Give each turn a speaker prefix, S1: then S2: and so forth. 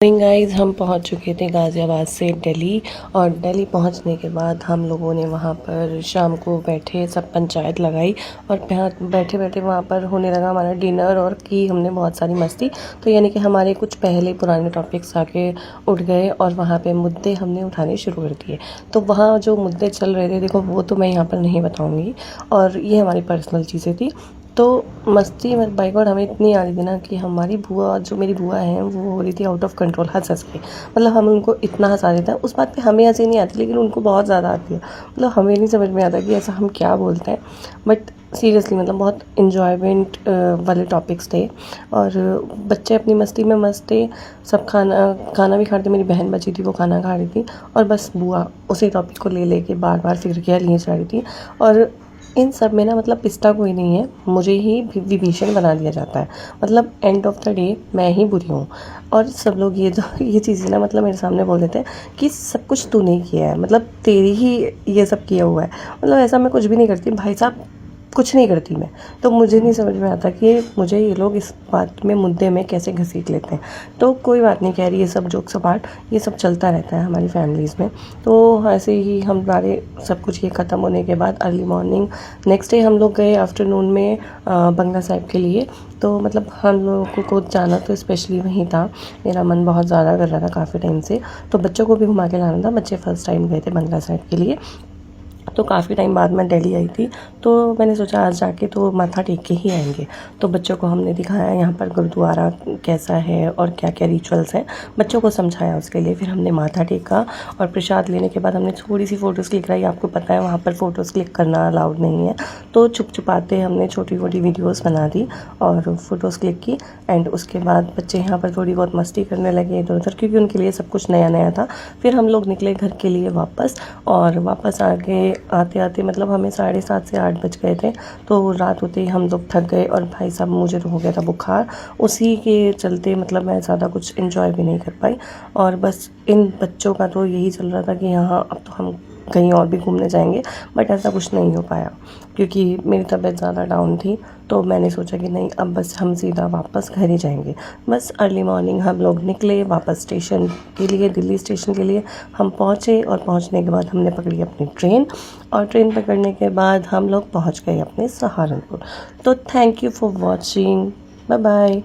S1: Guys हम पहुंच चुके थे गाज़ियाबाद से दिल्ली। और दिल्ली पहुंचने के बाद हम लोगों ने वहां पर शाम को बैठे सब पंचायत लगाई और बैठे बैठे वहां पर होने लगा हमारा डिनर और की हमने बहुत सारी मस्ती। तो यानी कि हमारे कुछ पहले पुराने टॉपिक्स आके उठ गए और वहाँ पे मुद्दे हमने उठाने शुरू कर दिए। तो वहाँ जो मुद्दे चल रहे थे देखो वो तो मैं यहाँ पर नहीं बताऊँगी और ये हमारी पर्सनल चीज़ें थी। तो मस्ती में बाय गॉड हमें इतनी आ रही थी ना कि हमारी बुआ जो मेरी बुआ हैं वो हो रही थी आउट ऑफ कंट्रोल हंस हंस के। मतलब हम उनको इतना हंसा देते हैं उस बात पे हमें हंसी नहीं आती लेकिन उनको बहुत ज़्यादा आती है। मतलब हमें नहीं समझ में आता कि ऐसा हम क्या बोलते हैं। बट सीरियसली मतलब बहुत इन्जॉयमेंट वाले टॉपिक्स थे और बच्चे अपनी मस्ती में मस्त थे। सब खाना भी खा रहे थे। मेरी बहन बची थी वो खाना खा रही थी और बस बुआ उसी टॉपिक को ले लेके बार बार फिर लिए जा रही थी। और इन सब में ना मतलब पिसता कोई नहीं है, मुझे ही विभीषण बना दिया जाता है। मतलब एंड ऑफ द डे मैं ही बुरी हूँ और सब लोग ये चीज़ें ना मतलब मेरे सामने बोल देते हैं कि सब कुछ तूने किया है, मतलब तेरी ही ये सब किया हुआ है। मतलब ऐसा मैं कुछ भी नहीं करती भाई साहब, कुछ नहीं करती मैं। तो मुझे नहीं समझ में आता कि मुझे ये लोग इस बात में मुद्दे में कैसे घसीट लेते हैं। तो कोई बात नहीं, कह रही ये सब जोक्स अपार्ट, ये सब चलता रहता है हमारी फैमिलीज़ में। तो ऐसे ही हमारे सब कुछ ये ख़त्म होने के बाद अर्ली मॉर्निंग नेक्स्ट डे हम लोग गए आफ्टरनून में बंगला साहिब के लिए। तो मतलब हम लोगों को जाना तो स्पेशली वहीं था। मेरा मन बहुत ज़्यादा कर रहा था काफ़ी टाइम से, तो बच्चों को भी घुमा के लाना था। बच्चे फर्स्ट टाइम गए थे बंगला साहिब के लिए। तो काफ़ी टाइम बाद मैं दिल्ली आई थी तो मैंने सोचा आज जाके तो माथा टेक के ही आएंगे। तो बच्चों को हमने दिखाया यहाँ पर गुरुद्वारा कैसा है और क्या क्या रिचुअल्स हैं, बच्चों को समझाया। उसके लिए फिर हमने माथा टेका और प्रसाद लेने के बाद हमने थोड़ी सी फ़ोटोज़ क्लिक कराई। आपको पता है वहाँ पर फ़ोटोज़ क्लिक करना अलाउड नहीं है, तो छुप छुपाते हमने छोटी छोटी वीडियोज़ बना दी और फ़ोटोज़ क्लिक की। एंड उसके बाद बच्चे यहाँ पर थोड़ी बहुत मस्ती करने लगे इधर उधर, क्योंकि उनके लिए सब कुछ नया नया था। फिर हम लोग निकले घर के लिए वापस और वापस आते आते मतलब हमें 7:30 से 8 बज गए थे। तो रात होते ही हम लोग थक गए और भाई साहब मुझे तो हो गया था बुखार। उसी के चलते मतलब मैं ज़्यादा कुछ एंजॉय भी नहीं कर पाई। और बस इन बच्चों का तो यही चल रहा था कि यहाँ अब तो हम कहीं और भी घूमने जाएंगे, बट ऐसा कुछ नहीं हो पाया क्योंकि मेरी तबीयत ज़्यादा डाउन थी। तो मैंने सोचा कि नहीं अब बस हम सीधा वापस घर ही जाएंगे। बस अर्ली मॉर्निंग हम लोग निकले वापस स्टेशन के लिए, दिल्ली स्टेशन के लिए हम पहुँचे। और पहुँचने के बाद हमने पकड़ी अपनी ट्रेन और ट्रेन पकड़ने के बाद हम लोग पहुँच गए अपने सहारनपुर। तो thank you for watching, bye bye.